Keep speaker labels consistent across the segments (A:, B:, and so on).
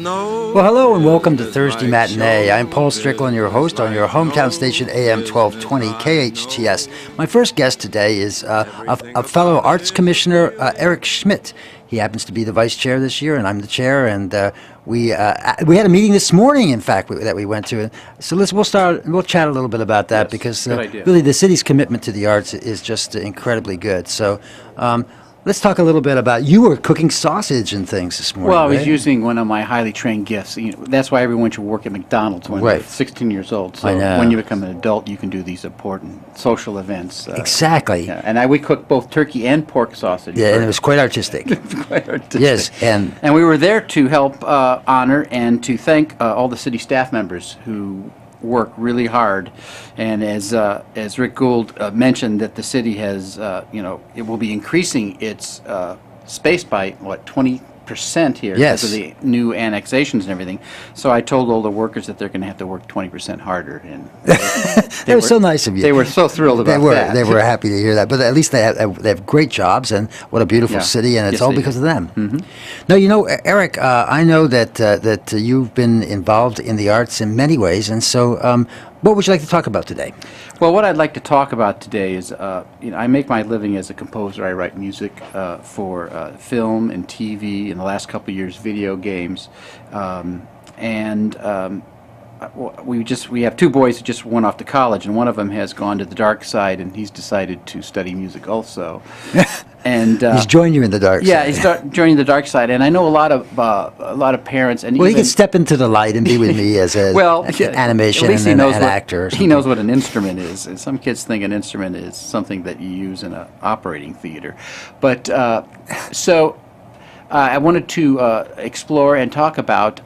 A: Well, hello and welcome to Thursday Matinee. I'm Paul Strickland, your host on your hometown station AM 1220 KHTS. My first guest today is a fellow arts commissioner, Eric Schmidt. He happens to be the vice chair this year, and I'm the chair. And we had a meeting this morning, in fact, that we went to. So we'll chat a little bit about that because really the city's commitment to the arts is just incredibly good. So. Let's talk a little bit about, you were cooking sausage and things this morning.
B: Well, I was
A: right?
B: using one of my highly trained gifts. That's why everyone should work at McDonald's when they're 16 years old. So when you become an adult, you can do these important social events.
A: Exactly.
B: Yeah. And we cooked both turkey and pork sausage.
A: Yeah, and it was quite artistic.
B: Quite artistic.
A: Yes, and
B: we were there to help honor and to thank all the city staff members who work really hard, and as Rick Gould mentioned, that the city has, it will be increasing its space by 20% here because of the new annexations and everything. So I told all the workers that they're going to have to work 20% harder, and
A: they were so nice of you.
B: They were so thrilled about that.
A: They were happy to hear that. But at least they have great jobs, and what a beautiful city, and it's all because of them.
B: Mm-hmm.
A: Now, Eric, I know that you've been involved in the arts in many ways, and so what would you like to talk about today?
B: Well, what I'd like to talk about today is, I make my living as a composer. I write music for film and TV. In the last couple of years, video games, we have two boys who just went off to college, and one of them has gone to the dark side, and he's decided to study music also. And
A: he's joined you in the dark side.
B: Yeah, he's joining the dark side, and I know a lot of parents. And
A: he can step into the light and be with me as a animation and an actor.
B: He knows what an instrument is, and some kids think an instrument is something that you use in an operating theater. But I wanted to explore and talk about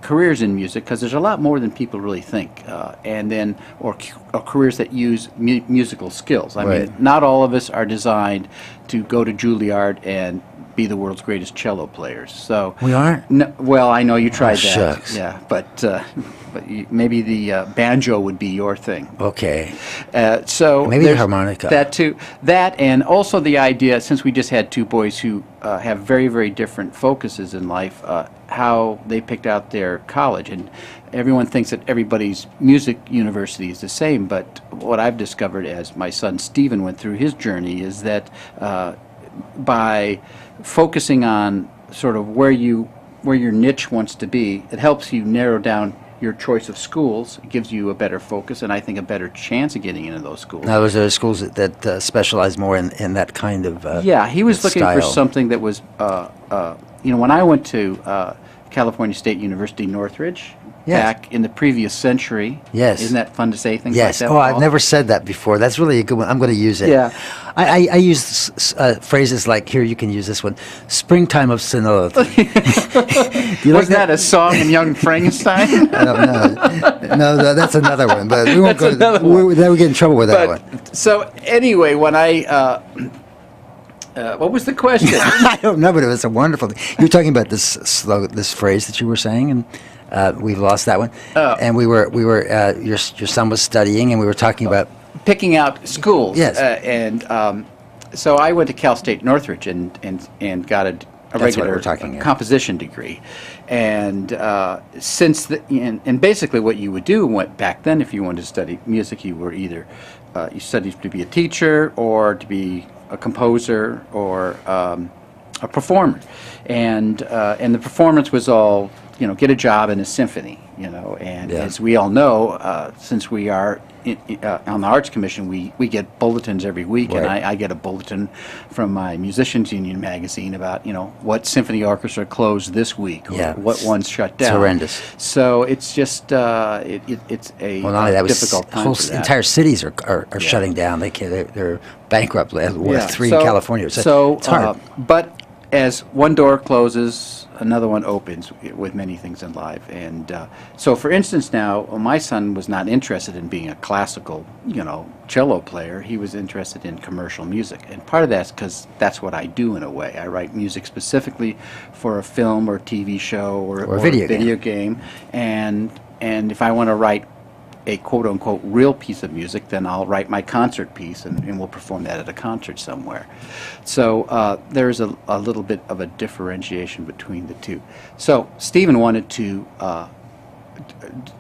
B: careers in music, because there's a lot more than people really think, and then or careers that use musical skills. I mean, not all of us are designed to go to Juilliard and be the world's greatest cello players. So
A: we aren't.
B: No, well, I know you tried that.
A: Shucks.
B: Yeah, but maybe the banjo would be your thing.
A: Okay.
B: So
A: maybe the harmonica.
B: That too. That, and also the idea, since we just had two boys who have very, very different focuses in life, how they picked out their college. And everyone thinks that everybody's music university is the same, but what I've discovered as my son Stephen went through his journey is that by focusing on sort of where your niche wants to be, it helps you narrow down your choice of schools. It gives you a better focus, and I think a better chance of getting into those schools.
A: Now, those are schools that specialize more in that kind of
B: he was looking
A: style.
B: for something that was, when I went to California State University, Northridge, back in the previous century.
A: Yes.
B: Isn't that fun to say things
A: yes.
B: like that?
A: Oh, I've never said that before. That's really a good one. I'm going to use it.
B: Yeah.
A: I use phrases like, here, you can use this one, springtime of senility.
B: Was that a song in Young Frankenstein?
A: I don't know. No, that's another one. But we won't then we get in trouble with that one.
B: So anyway, when what was the question?
A: I don't know, but it was a wonderful thing. You were talking about this phrase that you were saying, and we've lost that one. And we were your son was studying, and we were talking about
B: picking out schools.
A: Yes.
B: So I went to Cal State Northridge and got a regular composition degree. And and basically what you would do back then, if you wanted to study music, you were either you studied to be a teacher or to be a composer or a performer, and the performance was all get a job in a symphony, and as we all know, since we are on the Arts Commission, we get bulletins every week, and I get a bulletin from my Musicians Union magazine about what symphony orchestra closed this week, or what ones shut down.
A: It's horrendous.
B: So it's just it's a difficult time.
A: Entire cities are shutting down. They're bankrupt. We have three in California. So it's hard.
B: But as one door closes, another one opens with many things in life. And so, for instance, now, my son was not interested in being a classical, cello player. He was interested in commercial music. And part of that's because that's what I do in a way. I write music specifically for a film or TV show or a video game. And if I want to write a quote-unquote real piece of music, then I'll write my concert piece, and we'll perform that at a concert somewhere. So there's a little bit of a differentiation between the two. So Stephen wanted to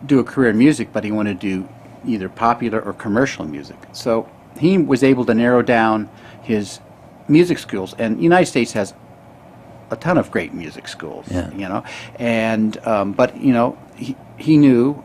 B: do a career in music, but he wanted to do either popular or commercial music. So he was able to narrow down his music schools, and the United States has a ton of great music schools, you know, and but you know, he knew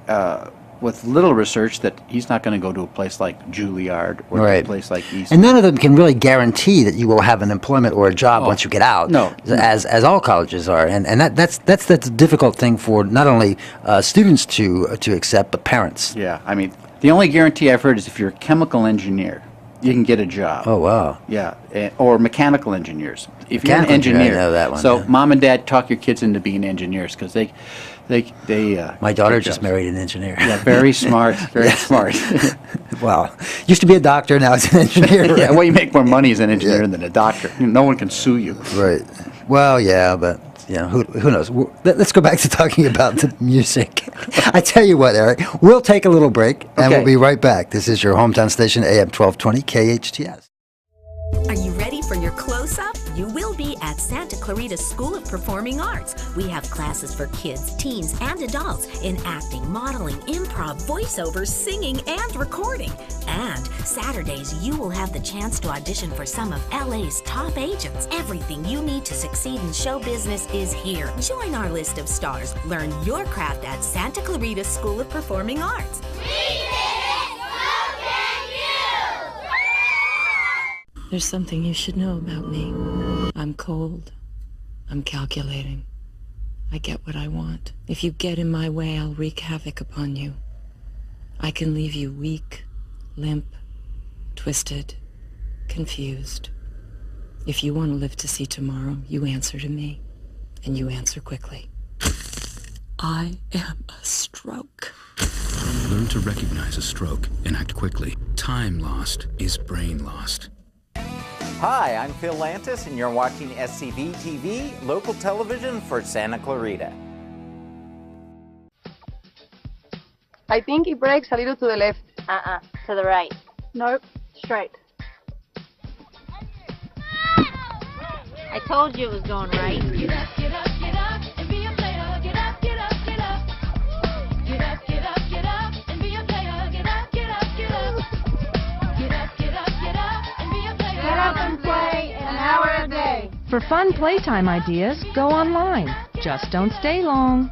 B: with little research that he's not going to go to a place like Juilliard or to a place like East.
A: And none of them can really guarantee that you will have an employment or a job once you get out.
B: No,
A: as all colleges are, and that's a difficult thing for not only students to accept, but parents.
B: Yeah, I mean, the only guarantee I've heard is if you're a chemical engineer, you can get a job.
A: Oh, wow.
B: Yeah, or mechanical engineers. If you're an engineer,
A: I know that one.
B: So mom and dad talk your kids into being engineers because they
A: my daughter just married an engineer.
B: Yeah, very smart, very smart.
A: Wow. Used to be a doctor, now it's an engineer. Right?
B: Yeah, well, you make more money as an engineer than a doctor. No one can sue you.
A: Right. Well, yeah, but who knows? Let's go back to talking about the music. I tell you what, Eric, we'll take a little break, and we'll be right back. This is your hometown station, AM 1220 KHTS.
C: Are you ready for your close-up? You will be at Santa Clarita School of Performing Arts. We have classes for kids, teens, and adults in acting, modeling, improv, voiceover, singing, and recording. And Saturdays, you will have the chance to audition for some of LA's top agents. Everything you need to succeed in show business is here. Join our list of stars. Learn your craft at Santa Clarita School of Performing Arts.
D: There's something you should know about me. I'm cold. I'm calculating. I get what I want. If you get in my way, I'll wreak havoc upon you. I can leave you weak, limp, twisted, confused. If you want to live to see tomorrow, you answer to me, and you answer quickly. I am a stroke.
E: Learn to recognize a stroke and act quickly. Time lost is brain lost.
F: Hi, I'm Phil Lantis, and you're watching SCV TV, local television for Santa Clarita.
G: I think it breaks a little to the left.
H: To the right.
G: Nope, straight.
H: I told you it was going right.
I: Get up, get up, get up, and be a player. Get up, get up, get up. Get up, get up, get up, and be a player. Get up, get up, get up. Get up, get up, get up, and be a player.
G: Get up and play an hour a day.
J: For fun playtime ideas, go online. Just don't stay long.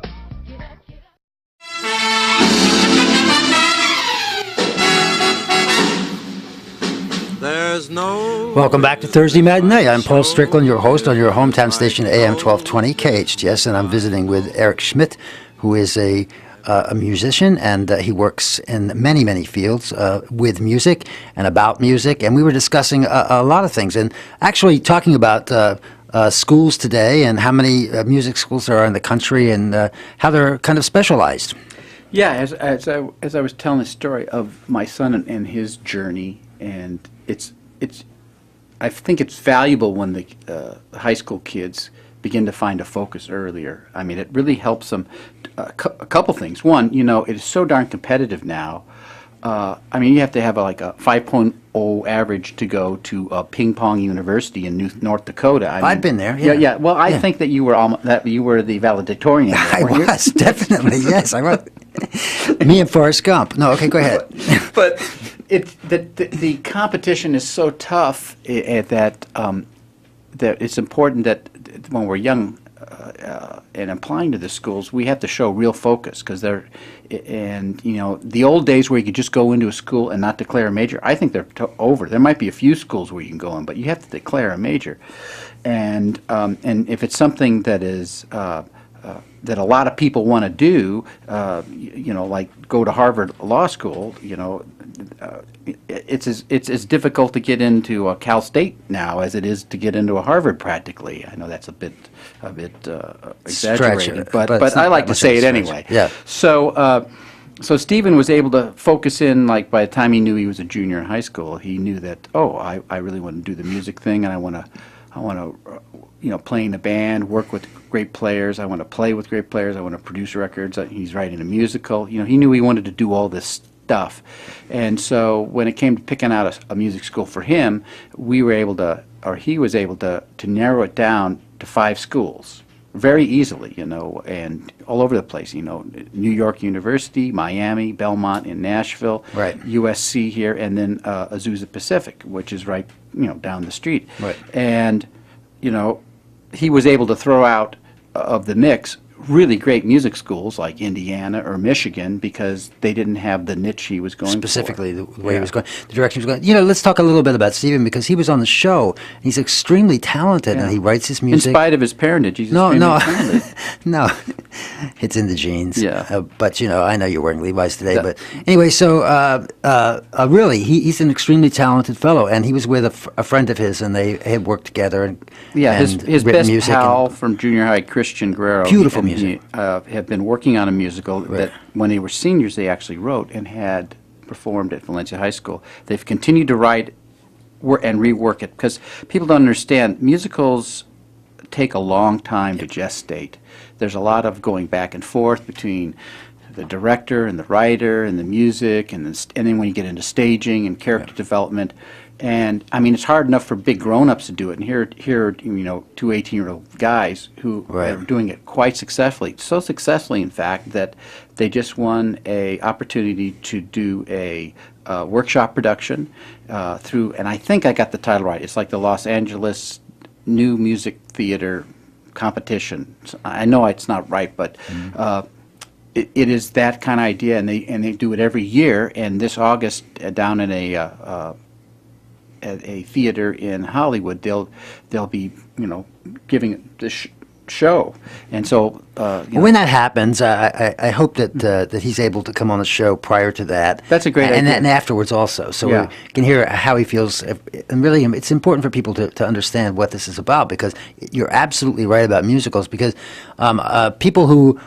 K: There's no...
A: Welcome back to Thursday Matinee. I'm Paul Strickland, your host on your hometown station AM 1220 KHTS, and I'm visiting with Eric Schmidt, who is a musician, and he works in many, many fields with music and about music, and we were discussing a lot of things, and actually talking about schools today and how many music schools there are in the country and how they're kind of specialized.
B: Yeah, as I was telling the story of my son and his journey, and I think it's valuable when the high school kids begin to find a focus earlier. I mean, it really helps them. A couple things. One, it is so darn competitive now. I mean, you have to have like a 5.0 average to go to Ping Pong University in North Dakota.
A: I've been there. Yeah.
B: Yeah. Well, I think that you were the valedictorian.
A: I was definitely, yes. I was. Me and Forrest Gump. No, okay, go ahead.
B: But the competition is so tough that it's important that when we're young and applying to the schools, we have to show real focus because the old days where you could just go into a school and not declare a major, I think they're over. There might be a few schools where you can go in, but you have to declare a major, and if it's something that is that a lot of people want to do, like go to Harvard Law School, it's as difficult to get into Cal State now as it is to get into a Harvard practically. I know that's a bit exaggerated, but I like to say it anyway.
A: Yeah.
B: So Stephen was able to focus in, like by the time he knew he was a junior in high school, he knew that, I really want to do the music thing, and I want to play in a band, work with great players. I want to play with great players. I want to produce records. He's writing a musical. He knew he wanted to do all this stuff. And so when it came to picking out a music school for him, we were able to, or he was able to narrow it down to 5 schools very easily, you know, and all over the place, you know, New York University, Miami, Belmont in Nashville,
A: right.
B: USC here, and then Azusa Pacific, which is right, you know, down the street.
A: Right.
B: And, you know, he was able to throw out of the mix really great music schools like Indiana or Michigan because they didn't have the niche he was going
A: specifically
B: for.
A: the way he was going, the direction he was going. You know, let's talk a little bit about Stephen because he was on the show. He's extremely talented and he writes his music.
B: In spite of his parentage, he's extremely talented.
A: No, it's in the genes.
B: Yeah.
A: But, you know, I know you're wearing Levi's today. But anyway, so really, he's an extremely talented fellow. And he was with a friend of his, and they had worked together. And,
B: his
A: written
B: best
A: music
B: pal from junior high, Christian Guerrero.
A: Beautiful music.
B: He, had been working on a musical that when they were seniors, they actually wrote and had performed at Valencia High School. They've continued to write and rework it because people don't understand musicals take a long time to gestate. There's a lot of going back and forth between the director and the writer and the music and then when you get into staging and character development. And, I mean, it's hard enough for big grown-ups to do it. And here, you know, 2 18-year-old guys who are doing it quite successfully. So successfully, in fact, that they just won a opportunity to do a workshop production through, and I think I got the title right. It's like the Los Angeles New Music Theater Competition. I know it's not right, but it is that kind of idea, and they do it every year. And this August, down in at a theater in Hollywood, they'll be, you know, giving this show, and so
A: when that happens, I hope that he's able to come on the show prior to that.
B: That's a great idea.
A: And afterwards also, so we can hear how he feels. And really, it's important for people to understand what this is about because you're absolutely right about musicals because people who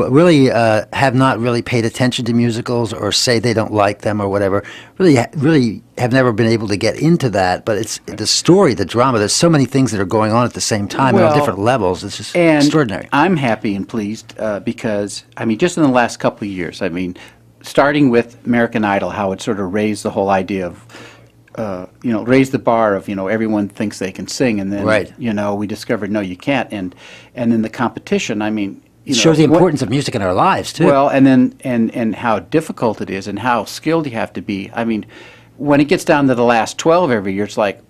A: really have not really paid attention to musicals or say they don't like them or whatever, really have never been able to get into that. But it's the story, the drama. There's so many things that are going on at the same time and on different levels. It's just extraordinary.
B: I'm happy and pleased because, I mean, just in the last couple of years, I mean, starting with American Idol, how it sort of raised the whole idea of you know, raise the bar of, you know, everyone thinks they can sing, and then, you know, we discovered, no, you can't. And then the competition, I mean,
A: it shows the importance of music in our lives, too.
B: Well, and then and how difficult it is and how skilled you have to be. I mean, when it gets down to the last 12 every year, it's like,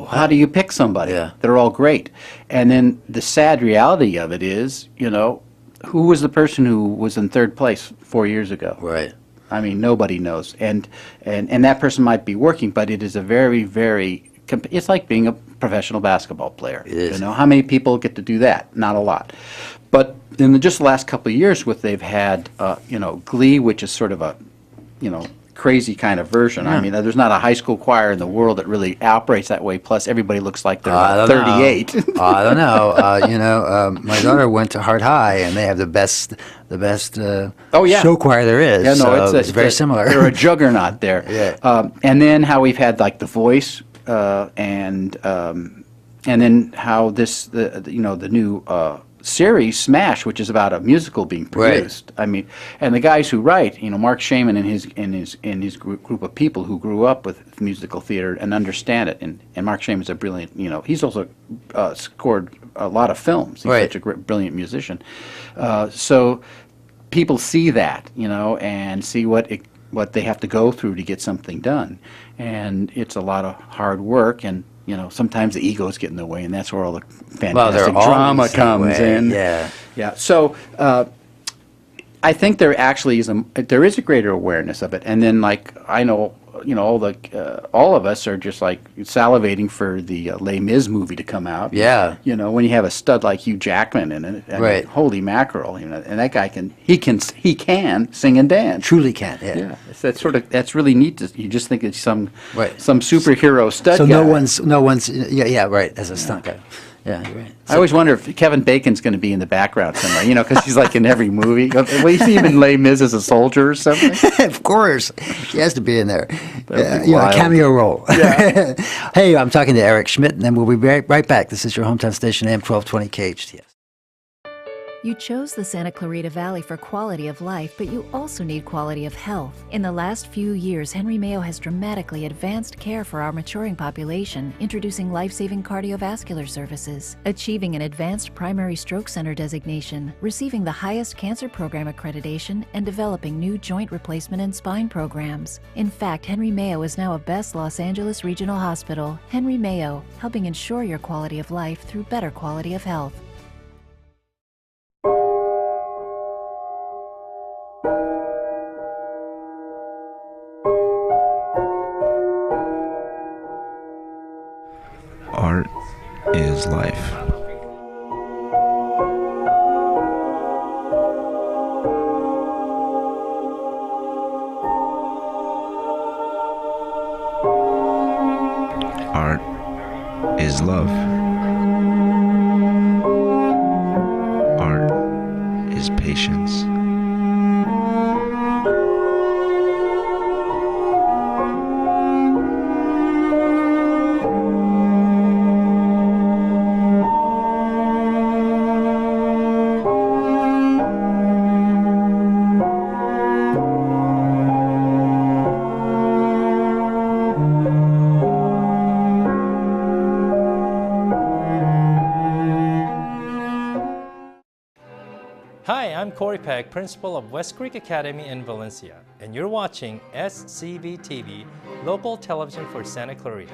B: how do you pick somebody? They're all great. And then the sad reality of it is, you know, who was the person who was in 3rd place 4 years ago?
A: Right.
B: I mean, nobody knows. And that person might be working, but it is a very, very, it's like being a professional basketball player.
A: It is.
B: You know, how many people get to do that? Not a lot. But in just the last couple of years, they've had, you know, Glee, which is sort of a, you know, crazy kind of version. I mean, there's not a high school choir in the world that really operates that way. Plus, everybody looks like they're 38.
A: I don't know. You know, my daughter went to Hart High, and they have the best show choir there is.
B: Yeah, no,
A: so it's very similar.
B: They're a juggernaut there. And then how we've had like The Voice, and then how this, you know, the new series Smash, which is about a musical being produced. I mean, and the guys who write, you know, Mark Shaman and his group of people who grew up with musical theater and understand it. And Mark Shaman's a brilliant, you know, he's also scored a lot of films. He's such a brilliant musician. So people see that, you know, and see what they have to go through to get something done, and it's a lot of hard work. And you know, sometimes the egos get in the way, and that's where all the fantastic drama comes in. Yeah. So I think there actually is a greater awareness of it, and then like I know, you know, all of us are just like salivating for the Les Mis movie to come out.
A: Yeah.
B: You know, when you have a stud like Hugh Jackman in it, I mean, holy mackerel! You know, and that guy can sing and dance.
A: Truly can. Yeah.
B: Yeah. That's really neat. You just think it's some superhero stud.
A: So
B: guy.
A: no one's as a stunt guy. Yeah, you're right.
B: I always wonder if Kevin Bacon's going to be in the background somewhere, you know, because he's like in every movie. Will you see him in Les Mis as a soldier or something?
A: Of course. He has to be in there.
B: You know,
A: a cameo role.
B: Yeah.
A: Hey, I'm talking to Eric Schmidt, and then we'll be right back. This is your hometown station, AM 1220 KHTS.
L: You chose the Santa Clarita Valley for quality of life, but you also need quality of health. In the last few years, Henry Mayo has dramatically advanced care for our maturing population, introducing life-saving cardiovascular services, achieving an advanced primary stroke center designation, receiving the highest cancer program accreditation, and developing new joint replacement and spine programs. In fact, Henry Mayo is now a Best Los Angeles Regional Hospital. Henry Mayo, helping ensure your quality of life through better quality of health.
M: Art is life. Art is love. Art is patience.
N: Hi, I'm Corey Peck, principal of West Creek Academy in Valencia, and you're watching SCV-TV, local television for Santa Clarita.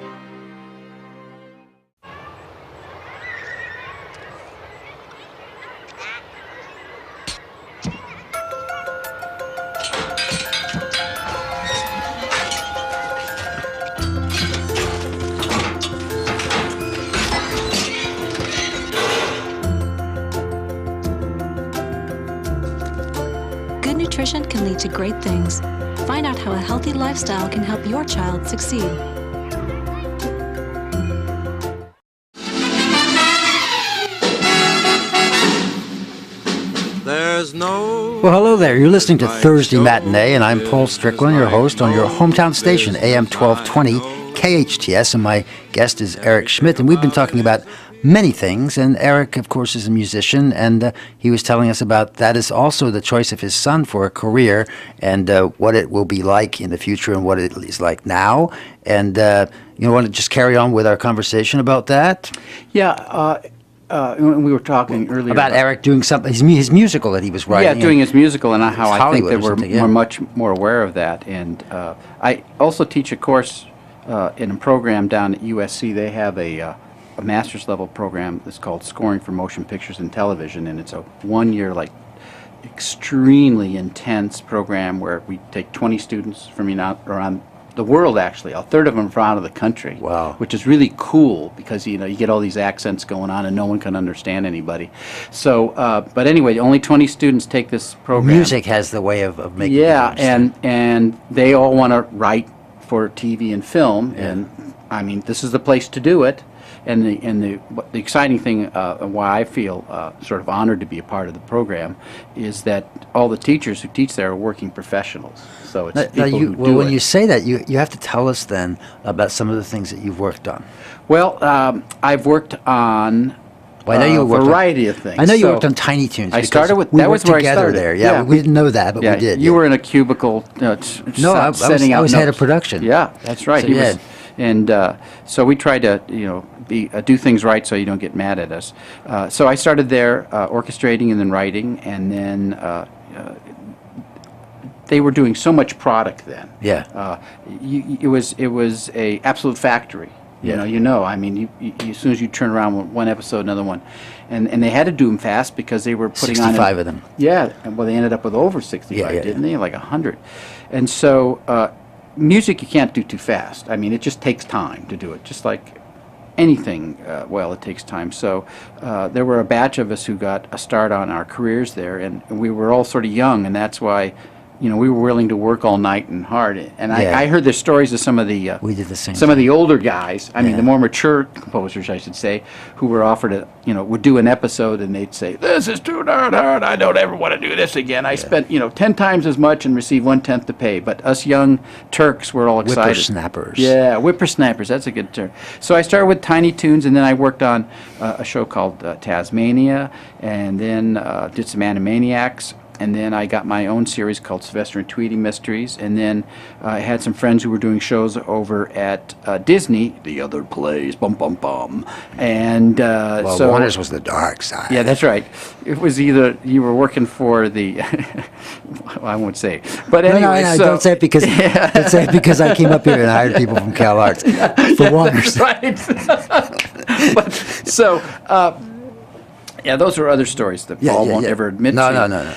O: Good nutrition can lead to great things. Find out how a healthy lifestyle can help your child succeed.
K: There's no...
A: Well, hello there. You're listening to Thursday Matinee, and I'm Paul Strickland, your host on your hometown station, AM 1220 KHTS, and my guest is Eric Schmidt, and we've been talking about many things, and Eric, of course, is a musician, and he was telling us about that is also the choice of his son for a career, and what it will be like in the future and what it is like now. And you want to just carry on with our conversation about that?
B: Yeah, we were talking earlier
A: about Eric doing something, his musical that he was writing.
B: Yeah, doing his musical, and how I think that we're
A: yeah.
B: much more aware of that. And I also teach a course in a program down at USC. They have a master's level program that's called Scoring for Motion Pictures and Television, and it's a one-year, extremely intense program where we take 20 students from around the world, actually. A third of them from out of the country.
A: Wow.
B: Which is really cool because, you get all these accents going on and no one can understand anybody. So, but anyway, only 20 students take this program.
A: Music has the way of making
B: it and they all want to write for TV and film, and I mean, this is the place to do it. And the exciting thing, why I feel sort of honored to be a part of the program, is that all the teachers who teach there are working professionals. So it's people who do it.
A: When you say that, you have to tell us then about some of the things that you've worked on.
B: Well, I've worked on
A: Well, I know you
B: a variety of things.
A: I know you worked on Tiny Toons.
B: I started with
A: we
B: that was where I
A: together
B: started
A: there. Yeah, we didn't know that, but we did.
B: You were in a cubicle. Setting out
A: I was
B: notes.
A: head of production.
B: Yeah, that's right.
A: So,
B: and so we tried to do things right so you don't get mad at us. So I started there orchestrating and then writing, and then they were doing so much product then.
A: Yeah.
B: It was a absolute factory.
A: Yeah.
B: I mean, as soon as you turn around with one episode, another one, and they had to do them fast because they were putting
A: 65 of them.
B: Yeah, and well, they ended up with over 65, didn't they? Like 100, and so music you can't do too fast. I mean, it just takes time to do it, just like anything. It takes time. So there were a batch of us who got a start on our careers there, and we were all sort of young, and that's why we were willing to work all night and hard. And
A: Yeah.
B: I heard the stories of some of the
A: We did the same
B: some of
A: thing.
B: the older guys. I mean,
A: Yeah.
B: the more mature composers, I should say, who were offered would do an episode, and they'd say, "This is too darn hard. I don't ever want to do this again. I spent 10 times as much and received 1/10 the pay." But us young Turks were all excited.
A: Whippersnappers.
B: Yeah, whippersnappers. That's a good term. So I started with Tiny Toons, and then I worked on a show called Tasmania, and then did some Animaniacs. And then I got my own series called Sylvester and Tweety Mysteries. And then I had some friends who were doing shows over at Disney, The Other Place, bum bum bum. And
A: Well,
B: so
A: Warner's was the dark side.
B: yeah, that's right. It was either you were working for the, well, I won't say, but anyway.
A: No,
B: so,
A: don't say it because don't say it because I came up here and hired people from Cal Arts for Warner's.
B: Right. But so, yeah, those are other stories that Paul won't ever admit to.
A: No.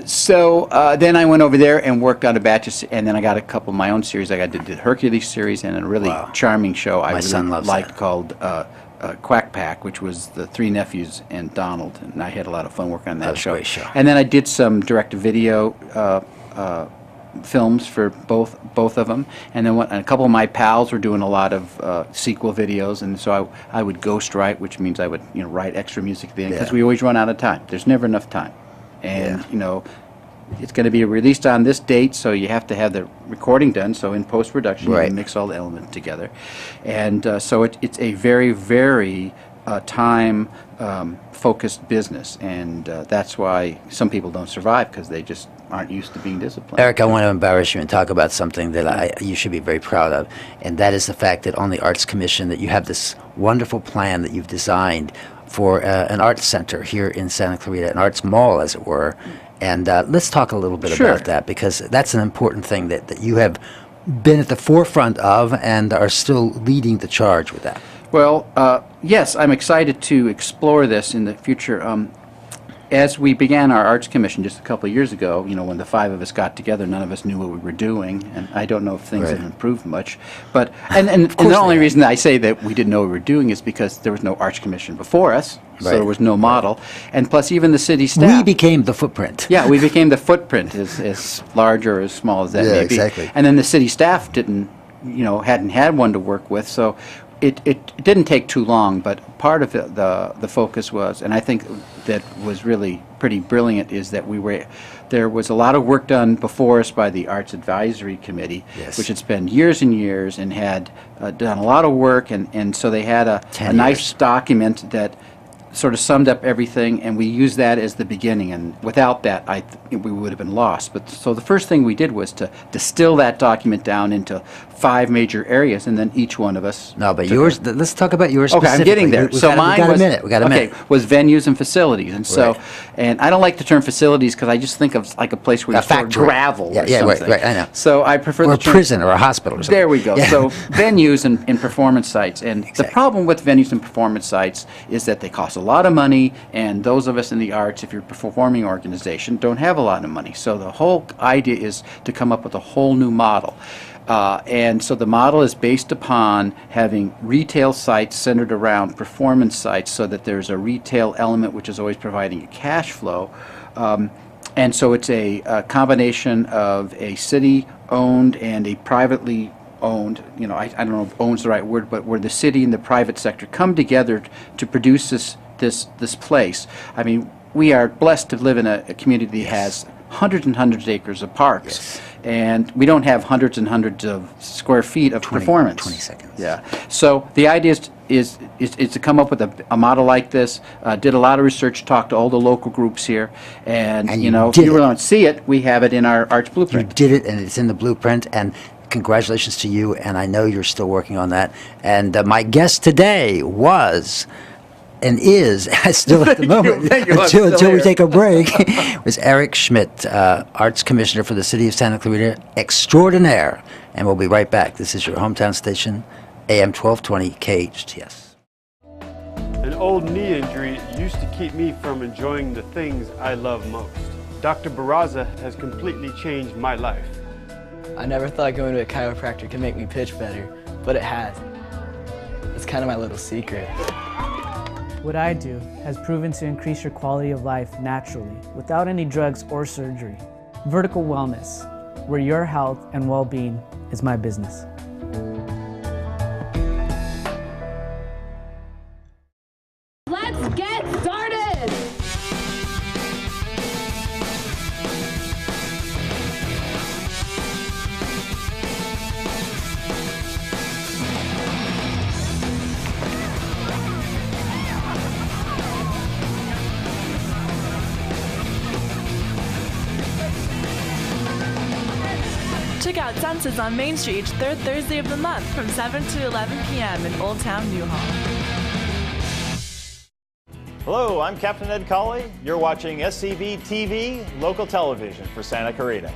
B: So then I went over there and worked on a batch of, and then I got a couple of my own series. I got the Hercules series and a really charming show I
A: son
B: really
A: loves
B: liked
A: that.
B: called Quack Pack, which was the three nephews and Donald, and I had a lot of fun working on that
A: was a
B: show.
A: great show.
B: And then I did some direct-to-video films for both of them, and then and a couple of my pals were doing a lot of sequel videos, and so I would ghost write, which means I would write extra music at the end because we always run out of time. There's never enough time, and it's going to be released on this date, so you have to have the recording done. So in post-production, you can mix all the elements together, and so it's a very, very time-focused business, and that's why some people don't survive, because they just aren't used to being disciplined.
A: Eric, I want to embarrass you and talk about something that you should be very proud of, and that is the fact that on the Arts Commission that you have this wonderful plan that you've designed for an arts center here in Santa Clarita, an arts mall, as it were. And let's talk a little bit about that, because that's an important thing that you have been at the forefront of and are still leading the charge with that.
B: Well, yes, I'm excited to explore this in the future. As we began our Arts Commission just a couple of years ago, when the five of us got together, none of us knew what we were doing, and I don't know if things have improved much. But and the only reason I say that we didn't know what we were doing is because there was no Arts Commission before us, so there was no model, and plus even the city staff.
A: We became the footprint.
B: Yeah, we became the footprint, as large or as small as that may be.
A: Exactly.
B: And then the city staff hadn't had one to work with, so it didn't take too long, but part of it, the focus was, and I think that was really pretty brilliant, is that there was a lot of work done before us by the Arts Advisory Committee, which had spent years and years and had done a lot of work, and so they had a nice document that sort of summed up everything, and we used that as the beginning, and without that we would have been lost. But so the first thing we did was to distill that document down into 5 major areas, and then each one of us.
A: No, but yours. Let's talk about yours.
B: Okay, I'm getting there.
A: We got a minute. We got a minute.
B: Was venues and facilities, and so, and I don't like the term facilities because I just think of like a place where you store gravel or something.
A: Right, I know.
B: So I prefer
A: or
B: the term,
A: a prison or a hospital or something.
B: There we go. Yeah. So venues and performance sites, and the problem with venues and performance sites is that they cost a lot of money, and those of us in the arts, if you're a performing organization, don't have a lot of money. So the whole idea is to come up with a whole new model. And so the model is based upon having retail sites centered around performance sites, so that there's a retail element which is always providing a cash flow. And so it's a combination of a city-owned and a privately owned, I don't know if own's the right word, but where the city and the private sector come together to produce this place. I mean, we are blessed to live in a community that has hundreds and hundreds of acres of parks, and we don't have hundreds and hundreds of square feet of performance.
A: 20 seconds.
B: Yeah. So the idea is to come up with a model like this. Did a lot of research, talked to all the local groups here, and if you don't see it, we have it in our Arts Blueprint.
A: You did it, and it's in the blueprint, and congratulations to you, and I know you're still working on that. And my guest today was, and is, still at the moment, until we take a break, was Eric Schmidt, Arts Commissioner for the City of Santa Clarita extraordinaire. And we'll be right back. This is your hometown station, AM 1220 KHTS.
P: An old knee injury used to keep me from enjoying the things I love most. Dr. Barraza has completely changed my life.
Q: I never thought going to a chiropractor could make me pitch better, but it has. It's kind of my little secret.
R: What I do has proven to increase your quality of life naturally, without any drugs or surgery. Vertical Wellness, where your health and well-being is my business.
I: Let's get started!
S: Check out Senses on Main Street each third Thursday of the month from 7 to 11 p.m. in Old Town Newhall.
T: Hello, I'm Captain Ed Colley. You're watching SCV TV, local television for Santa Clarita.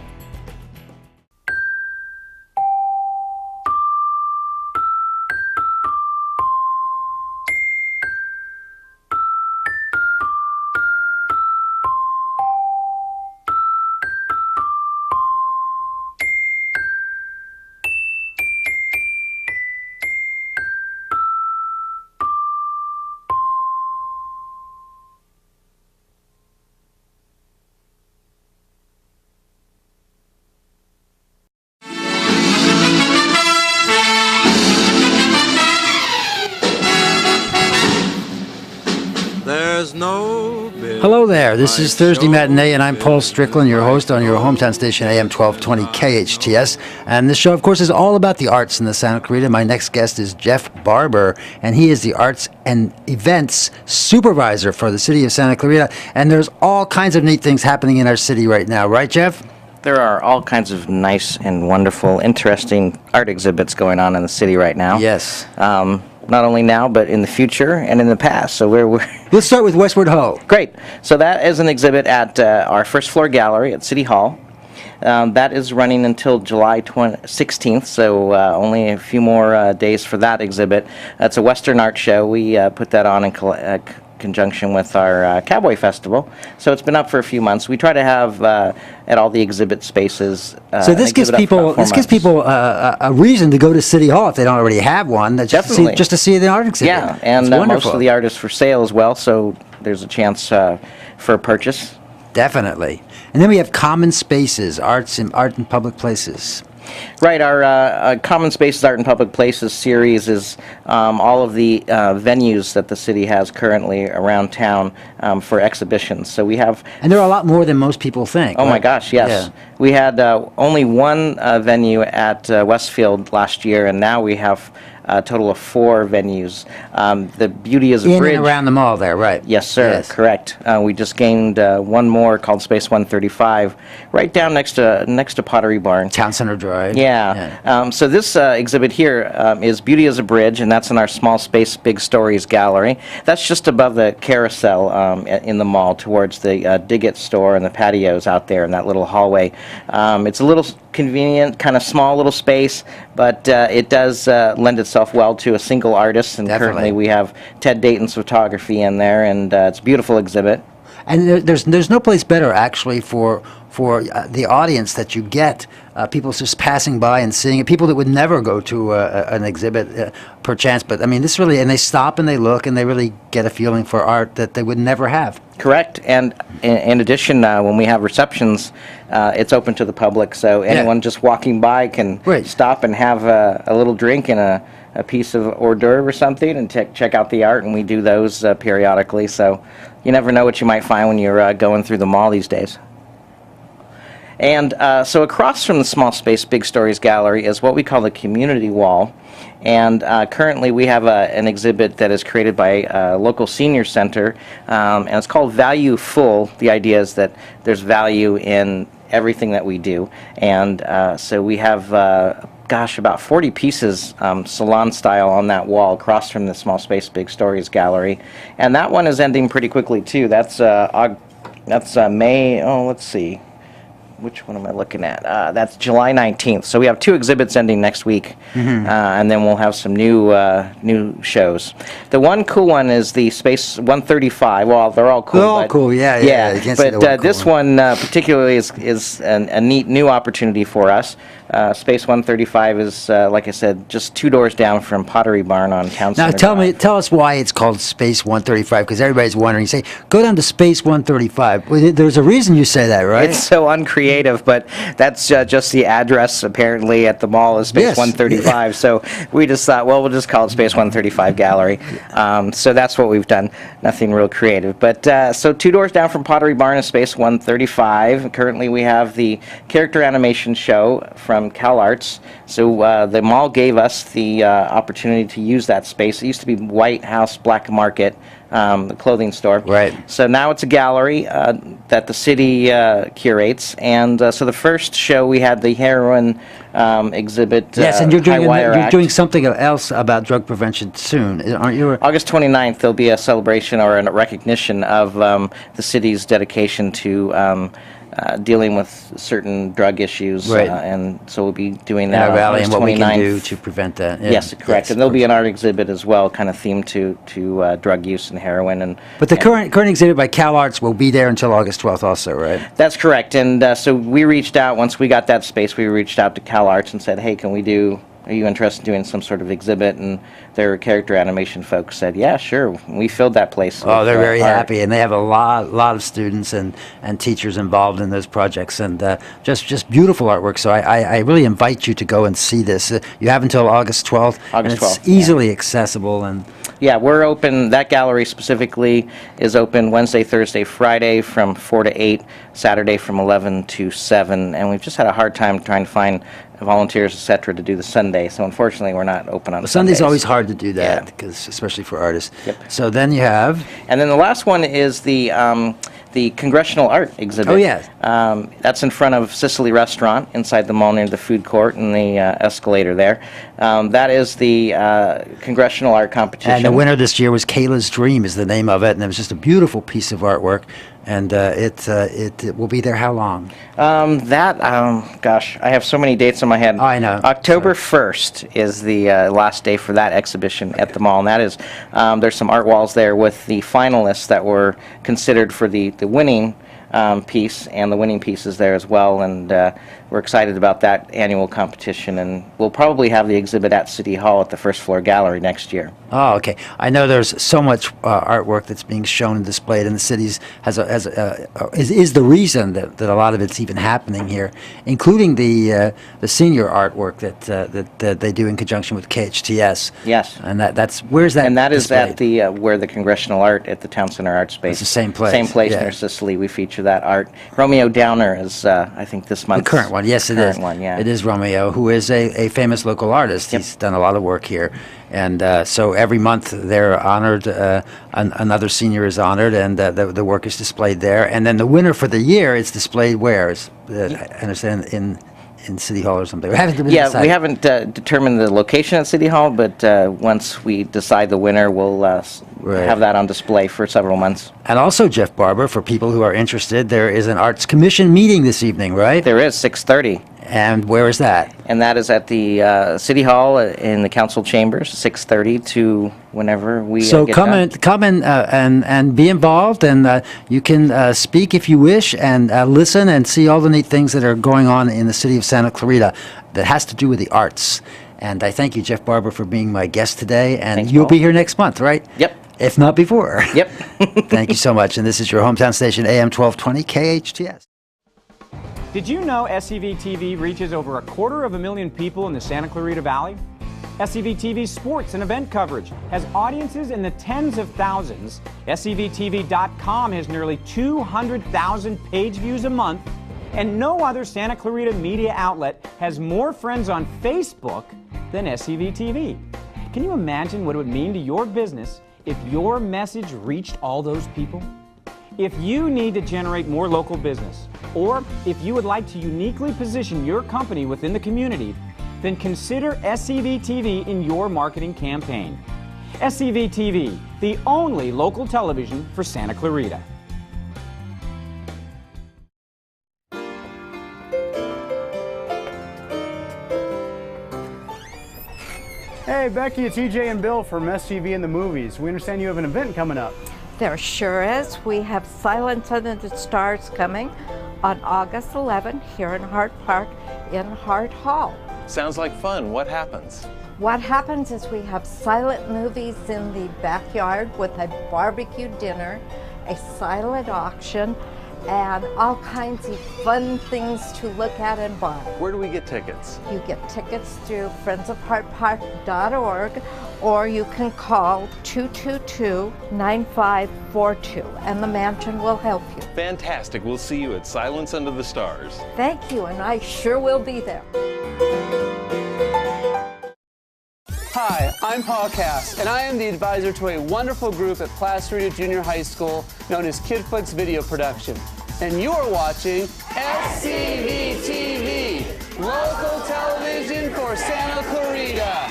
K: There's no
A: Hello there, this is Thursday Matinee, and I'm Paul Strickland, your host on your hometown station AM 1220 KHTS. And this show, of course, is all about the arts in the Santa Clarita. My next guest is Jeff Barber, and he is the Arts and Events Supervisor for the City of Santa Clarita. And there's all kinds of neat things happening in our city right now, right, Jeff?
U: There are all kinds of nice and wonderful, interesting art exhibits going on in the city right now.
A: Yes.
U: Not only now, but in the future and in the past. So we're
A: Let's start with Westward Ho.
U: Great. So that is an exhibit at our first floor gallery at City Hall. That is running until July 16th, so only a few more days for that exhibit. It's a Western art show. We put that on in conjunction with our Cowboy Festival. So it's been up for a few months. We try to have at all the exhibit spaces.
A: So this gives people a reason to go to City Hall if they don't already have one.
U: Definitely.
A: Just to see the art exhibit.
U: Yeah, and most of the art is for sale as well, so there's a chance for a purchase.
A: Definitely. And then we have Common Spaces, art in public places.
U: Right, our Common Spaces Art in Public Places series is all of the venues that the city has currently around town for exhibitions. So we have...
A: And there are a lot more than most people think.
U: Oh my gosh, yes. Yeah. We had only one venue at Westfield last year, and now we have a total of 4 venues. The beauty is a bridge.
A: In and around the mall there, right.
U: Yes, sir, yes. Correct. We just gained one more called Space 135, right down next to Pottery Barn.
A: Town Center Drive.
U: Yeah. So this exhibit here is Beauty as a Bridge, and that's in our Small Space Big Stories gallery. That's just above the carousel in the mall towards the Diggett store and the patios out there in that little hallway. It's a little convenient, kind of small little space, but it does lend itself well to a single artist, and
A: Definitely.
U: Currently we have Ted Dayton's photography in there, and it's a beautiful exhibit.
A: And there's no place better actually for the audience that you get, people just passing by and seeing it, people that would never go to an exhibit perchance, but I mean this really, and they stop and they look and they really get a feeling for art that they would never have.
U: Correct, and in addition, when we have receptions, it's open to the public, so anyone just walking by can stop and have a little drink and a piece of hors d'oeuvre or something and check out the art, and we do those periodically, so you never know what you might find when you're going through the mall these days. And so across from the Small Space Big Stories gallery is what we call the community wall, and currently we have an exhibit that is created by a local senior center, and it's called Value Full. The idea is that there's value in everything that we do, and so we have about 40 pieces salon style on that wall across from the Small Space Big Stories gallery, and that one is ending pretty quickly too. That's May, let's see, which one am I looking at? That's July 19th. So we have 2 exhibits ending next week, and then we'll have some new shows. The one cool one is the Space 135. Well, they're all cool.
A: They're all cool, yeah.
U: But this one particularly is a neat new opportunity for us. Space 135 is, like I said, just 2 doors down from Pottery Barn on Town Center.
A: Now tell us why it's called Space 135, because everybody's wondering. You say, go down to Space 135. Well, there's a reason you say that, right?
U: It's so uncreative creative, but that's just the address apparently at the mall is Space 135. So we just thought, well, we'll just call it Space 135 Gallery. So that's what we've done. Nothing real creative. But so 2 doors down from Pottery Barn is Space 135. Currently we have the character animation show from CalArts. So the mall gave us the opportunity to use that space. It used to be White House Black Market, the clothing store.
A: Right.
U: So now it's a gallery that the city curates. And so the first show we had the heroin exhibit.
A: Yes, and you're doing something else about drug prevention soon, aren't you?
U: August 29th, there'll be a celebration or a recognition of the city's dedication to dealing with certain drug issues,
A: right.
U: And so we'll be doing that
A: in our valley
U: on
A: and what
U: 29th.
A: we can do to prevent that. Yeah.
U: Yes, correct.
A: Yes,
U: and there'll be an art exhibit as well, kind of themed to drug use and heroin.
A: But the current exhibit by CalArts will be there until August 12th also, right?
U: That's correct. And so we reached out, once we got that space, we reached out to CalArts and said, hey, are you interested in doing some sort of exhibit? And their character animation folks said, yeah, sure. We filled that place.
A: Oh, they're very happy, and they have a lot of students and teachers involved in those projects, and just beautiful artwork. So I really invite you to go and see this. You have until August 12th, and it's easily accessible. And
U: yeah, we're open. That gallery specifically is open Wednesday, Thursday, Friday from 4 to 8, Saturday from 11 to 7, and we've just had a hard time trying to find volunteers, etc., to do the Sunday. So unfortunately, we're not open on Sundays.
A: Sunday's always hard to do that, because especially for artists.
U: Yep.
A: So then you have,
U: and then the last one is the Congressional Art exhibit.
A: Oh yes.
U: That's in front of Sicily Restaurant inside the mall near the food court and the escalator there. That is the Congressional Art competition.
A: And the winner this year was Kayla's Dream is the name of it, and it was just a beautiful piece of artwork. And it will be there how long?
U: Gosh, I have so many dates in my head.
A: I know.
U: October 1st is the last day for that exhibition at the mall, and that is, there's some art walls there with the finalists that were considered for the winning piece, and the winning pieces there as well, and we're excited about that annual competition, and we'll probably have the exhibit at City Hall at the first floor gallery next year.
A: Oh, okay. I know there's so much artwork that's being shown and displayed, and the city's is the reason that a lot of it's even happening here, including the senior artwork that they do in conjunction with KHTS.
U: Yes.
A: And that's where's that?
U: And that is
A: displayed?
U: at the where the Congressional Art at the Town Center Art Space.
A: It's the same place.
U: Same place
A: yeah.
U: near Sicily. We feature that art. Romeo Downer is I think this month.
A: The current one, yes, it is.
U: One, yeah.
A: It is Romeo, who is a famous local artist. Yep. He's done a lot of work here. And so every month they're honored, another senior is honored, and the work is displayed there. And then the winner for the year is displayed where? I understand in City Hall or something. We haven't decided.
U: We haven't determined the location at City Hall, but once we decide the winner, we'll have that on display for several months.
A: And also, Jeff Barber, for people who are interested, there is an Arts Commission meeting this evening, right?
U: There is, 6:30.
A: And where is that?
U: And that is at the City Hall in the Council Chambers, 6:30 to whenever we
A: so
U: get
A: come
U: done.
A: and be involved, and you can speak if you wish, and listen and see all the neat things that are going on in the city of Santa Clarita that has to do with the arts. And I thank you, Jeff Barber, for being my guest today. And
U: Thanks,
A: you'll
U: Paul.
A: be here next month, right?
U: Yep.
A: If not before.
U: Yep.
A: Thank you so much. And this is your hometown station, AM 1220 KHTS.
C: Did you know SCV-TV reaches over 250,000 people in the Santa Clarita Valley? SCV-TV's sports and event coverage has audiences in the tens of thousands. SCVTV.com has nearly 200,000 page views a month, and no other Santa Clarita media outlet has more friends on Facebook than SCV-TV. Can you imagine what it would mean to your business if your message reached all those people? If you need to generate more local business, or if you would like to uniquely position your company within the community, then consider SCV-TV in your marketing campaign. SCV-TV, the only local television for Santa Clarita.
V: Hey Becky, it's EJ and Bill from SCV and the Movies. We understand you have an event coming up.
W: There sure is. We have Silence Under the Stars coming on August 11th here in Hart Park in Hart Hall.
X: Sounds like fun. What happens?
W: What happens is we have silent movies in the backyard with a barbecue dinner, a silent auction, and all kinds of fun things to look at and buy.
X: Where do we get tickets?
W: You get tickets through friendsofheartpark.org, or you can call 222-9542, and the mansion will help you.
X: Fantastic. We'll see you at Silence Under the Stars.
W: Thank you, and I sure will be there.
D: Hi, I'm Paul Cass, and I am the advisor to a wonderful group at Placerita Junior High School known as KidFlix Video Production. And you are watching SCV-TV, local television for Santa Clarita.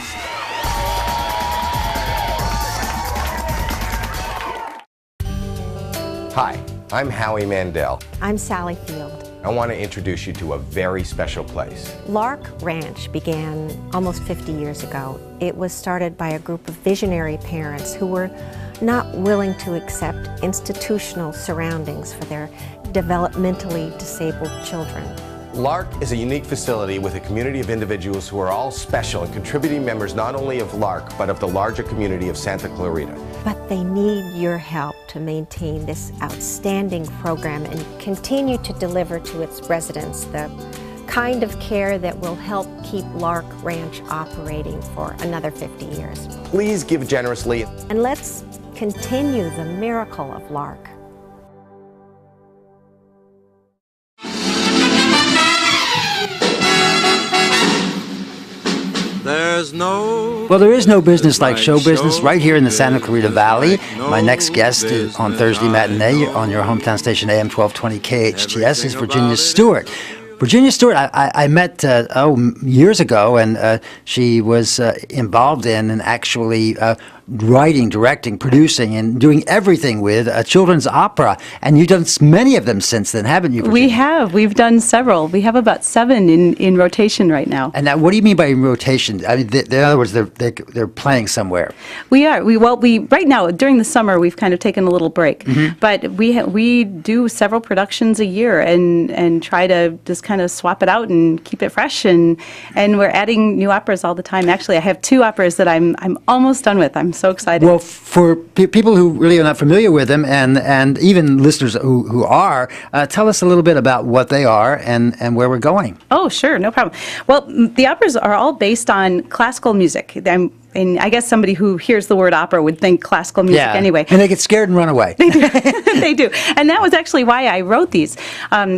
E: Hi, I'm Howie Mandel.
F: I'm Sally Field.
E: I want to introduce you to a very special place.
F: Lark Ranch began almost 50 years ago. It was started by a group of visionary parents who were not willing to accept institutional surroundings for their developmentally disabled children.
E: Lark is a unique facility with a community of individuals who are all special and contributing members not only of Lark, but of the larger community of Santa Clarita.
F: But they need your help to maintain this outstanding program and continue to deliver to its residents the kind of care that will help keep Lark Ranch operating for another 50 years.
E: Please give generously.
F: And let's continue the miracle of Lark.
A: Well, there is no business like show business right here in the Santa Clarita Valley. My next guest is on Thursday Matinee on your hometown station AM 1220 KHTS is Virginia Stewart. Virginia Stewart, I met years ago, and she was involved in and actually writing, directing, producing, and doing everything with a children's opera. And you've done many of them since then, haven't you, Virginia?
H: We have. We've done several. We have about 7 in rotation right now.
A: And now, what do you mean by in rotation? I mean, in other words, they're playing somewhere.
H: We are. We right now during the summer we've kind of taken a little break, but we do several productions a year and try to just kind of swap it out and keep it fresh, and we're adding new operas all the time. Actually, I have 2 operas that I'm almost done with. I'm so excited.
A: Well, for people who really are not familiar with them, and even listeners who are, tell us a little bit about what they are and where we're going.
H: Oh, sure, no problem. Well, the operas are all based on classical music. And I guess somebody who hears the word opera would think classical music anyway.
A: And they get scared and run away.
H: They do. They do. And that was actually why I wrote these,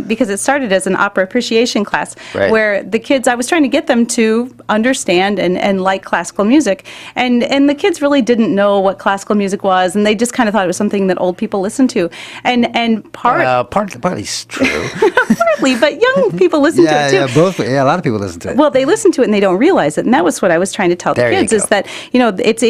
H: because it started as an opera appreciation class where the kids, I was trying to get them to understand and like classical music. And the kids really didn't know what classical music was, and they just kind of thought it was something that old people listened to. And
A: partly it's true.
H: Partly, but young people listen to it too.
A: A lot of people listen to it.
H: Well, they listen to it and they don't realize it. And that was what I was trying to tell the kids, is that it's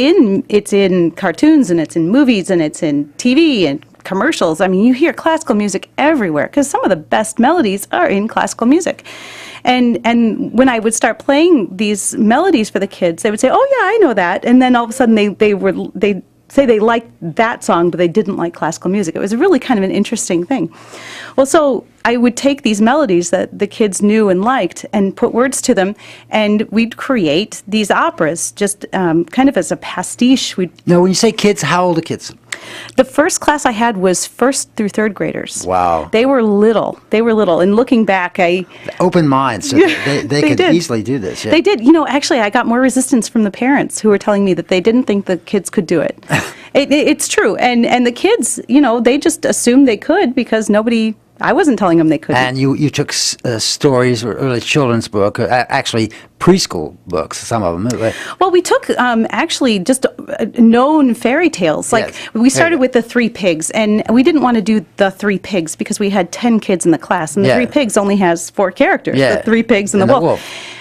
H: in cartoons, and it's in movies, and it's in TV and commercials. I mean, you hear classical music everywhere because some of the best melodies are in classical music. And when I would start playing these melodies for the kids, they would say, "Oh yeah, I know that," and then all of a sudden they say they liked that song, but they didn't like classical music. It was really kind of an interesting thing. Well, so I would take these melodies that the kids knew and liked and put words to them, and we'd create these operas just kind of as a pastiche.
A: Now, when you say kids, how old are kids?
H: The first class I had was 1st through 3rd graders.
A: Wow.
H: They were little. And looking back,
A: open minds, so they could easily do this. Yeah.
H: They did. Actually, I got more resistance from the parents who were telling me that they didn't think the kids could do it. It's true. And the kids, they just assumed they could because I wasn't telling them they couldn't.
A: And you took stories or early children's book, actually preschool books, some of them.
H: Well, we took actually just known fairy tales. Like we started with the 3 pigs, and we didn't want to do the 3 pigs because we had 10 kids in the class, and the 3 pigs only has 4 characters, the 3 pigs and the wolf.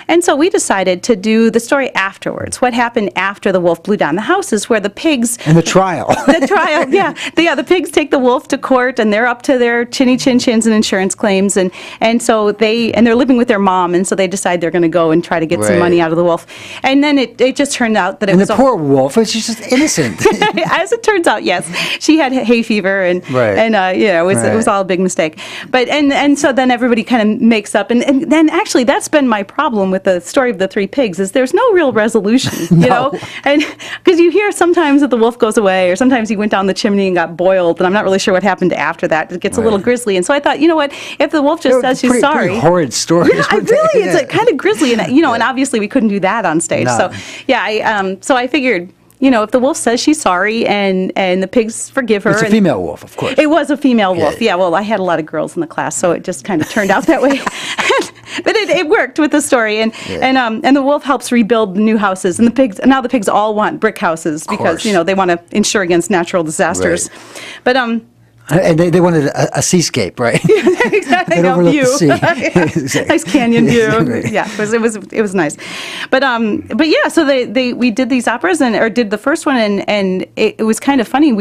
H: And so we decided to do the story afterwards. What happened after the wolf blew down the houses, where the pigs...
A: And the trial.
H: The pigs take the wolf to court, and they're up to their chinny-chin-chins and insurance claims, and so they're living with their mom, and so they decide they're going to go and try to get some money out of the wolf. And then it just turned out that it was...
A: And the poor wolf, she's just innocent.
H: As it turns out, yes. She had hay fever, and it was all a big mistake. But and so then everybody kind of makes up, and then actually that's been my problem with the story of the three pigs is there's no real resolution, you know? And because you hear sometimes that the wolf goes away, or sometimes he went down the chimney and got boiled, and I'm not really sure what happened after that. It gets a little grisly. And so I thought, you know what, if the wolf just says she's sorry.
A: Pretty horrid stories.
H: Yeah, really, it's kind of grisly. And, you know, and obviously we couldn't do that on stage.
A: No.
H: So, yeah, so I figured, you know, if the wolf says she's sorry and the pigs forgive her.
A: It's a female wolf, of course.
H: It was a female wolf. Yeah, well, I had a lot of girls in the class, so it just kind of turned out that way. But it worked with the story, and the wolf helps rebuild the new houses, and the pigs all want brick houses because you know they want to insure against natural disasters. Right. But
A: and they wanted a seascape, right?
H: Exactly.
A: They overlooked
H: view.
A: the sea.
H: Nice canyon view.
A: Right.
H: Yeah, it was nice. But yeah, so we did these operas or did the first one, and it was kind of funny.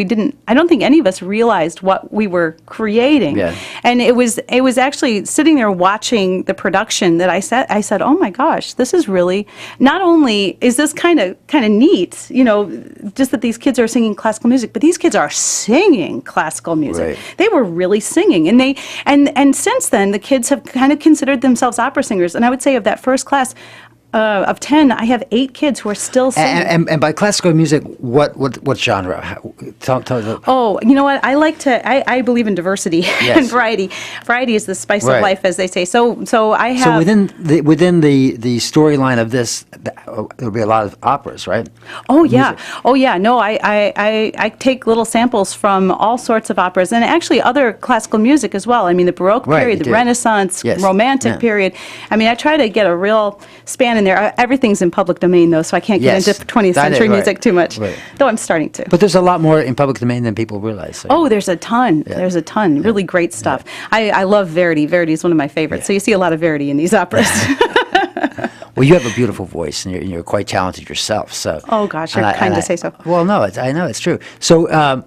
H: I don't think any of us realized what we were creating. Yeah. And it was actually sitting there watching the production that I said, oh my gosh, this is really, not only is this kind of neat, you know, just that these kids are singing classical music, but these kids are singing classical music. Right. They were really singing, and since then the kids have kind of considered themselves opera singers. And I would say of that first class of 10, I have 8 kids who are still singing.
A: And by classical music, what genre? Tell
H: Oh, you know what? I believe in diversity and variety. Variety is the spice of life, as they say. So I have.
A: So within the storyline of this, there'll be a lot of operas, right?
H: Oh yeah, music. Oh yeah. No, I take little samples from all sorts of operas, and actually other classical music as well. I mean, the Baroque period, the Renaissance, Romantic period. I mean, I try to get a real span in there. Everything's in public domain, though, so I can't get into 20th century music too much, though I'm starting to.
A: But there's a lot more in public domain than people realize. So.
H: Oh, there's a ton. Yeah. There's a ton. Really great stuff. Yeah. I love Verdi. Verdi is one of my favorites. Yeah. So you see a lot of Verdi in these operas.
A: Well, you have a beautiful voice, and you're quite talented yourself. So.
H: Oh gosh, you're kind to say so.
A: Well, no, I know it's true. So.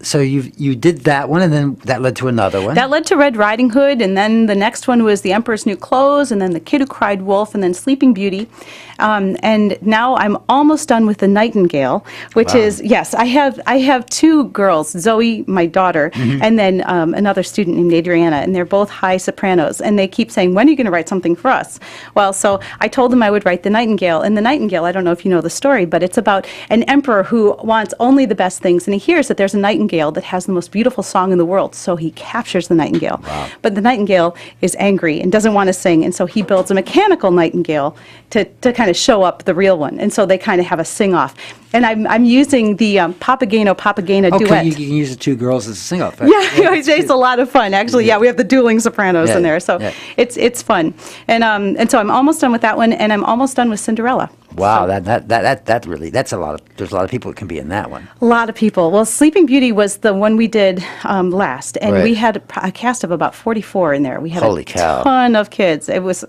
A: So you did that one, and then that led to another one.
H: That led to Red Riding Hood, and then the next one was The Emperor's New Clothes, and then The Kid Who Cried Wolf, and then Sleeping Beauty. And now I'm almost done with The Nightingale, which is, yes, I have 2 girls, Zoe, my daughter, and then another student named Adriana, and they're both high sopranos, and they keep saying, when are you going to write something for us? Well, so I told them I would write The Nightingale, and The Nightingale, I don't know if you know the story, but it's about an emperor who wants only the best things, and he hears that there's a nightingale that has the most beautiful song in the world, so he captures the nightingale. Wow. But the nightingale is angry and doesn't want to sing, and so he builds a mechanical nightingale to kind of show up the real one, and so they kind of have a sing-off. And I'm using the Papageno duet.
A: Okay, you can use the 2 girls as a sing-off.
H: Yeah, it's a lot of fun. Actually, we have the dueling sopranos in there, so it's fun. And so I'm almost done with that one, and I'm almost done with Cinderella.
A: Wow, so, that's a lot of. There's a lot of people that can be in that one.
H: A lot of people. Well, Sleeping Beauty was the one we did last, and we had a cast of about 44 in there. We had a ton of kids. It was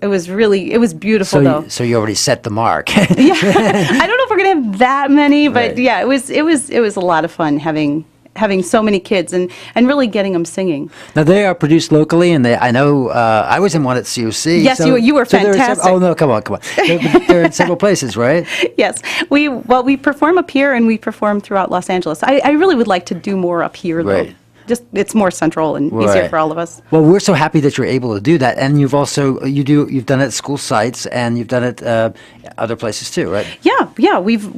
H: beautiful though.
A: So you already set the mark.
H: Yeah, I don't know if we're gonna have that many, but yeah, it was a lot of fun having so many kids and really getting them singing.
A: Now they are produced locally, and I know I was in one at COC.
H: Yes, so, you were fantastic.
A: Oh no, come on. They're in several places, right?
H: Yes, we perform up here and we perform throughout Los Angeles. I really would like to do more up here though. Right. Just it's more central and easier for all of us.
A: Well, we're so happy that you're able to do that, and you've done it at school sites, and you've done it other places too, right?
H: Yeah.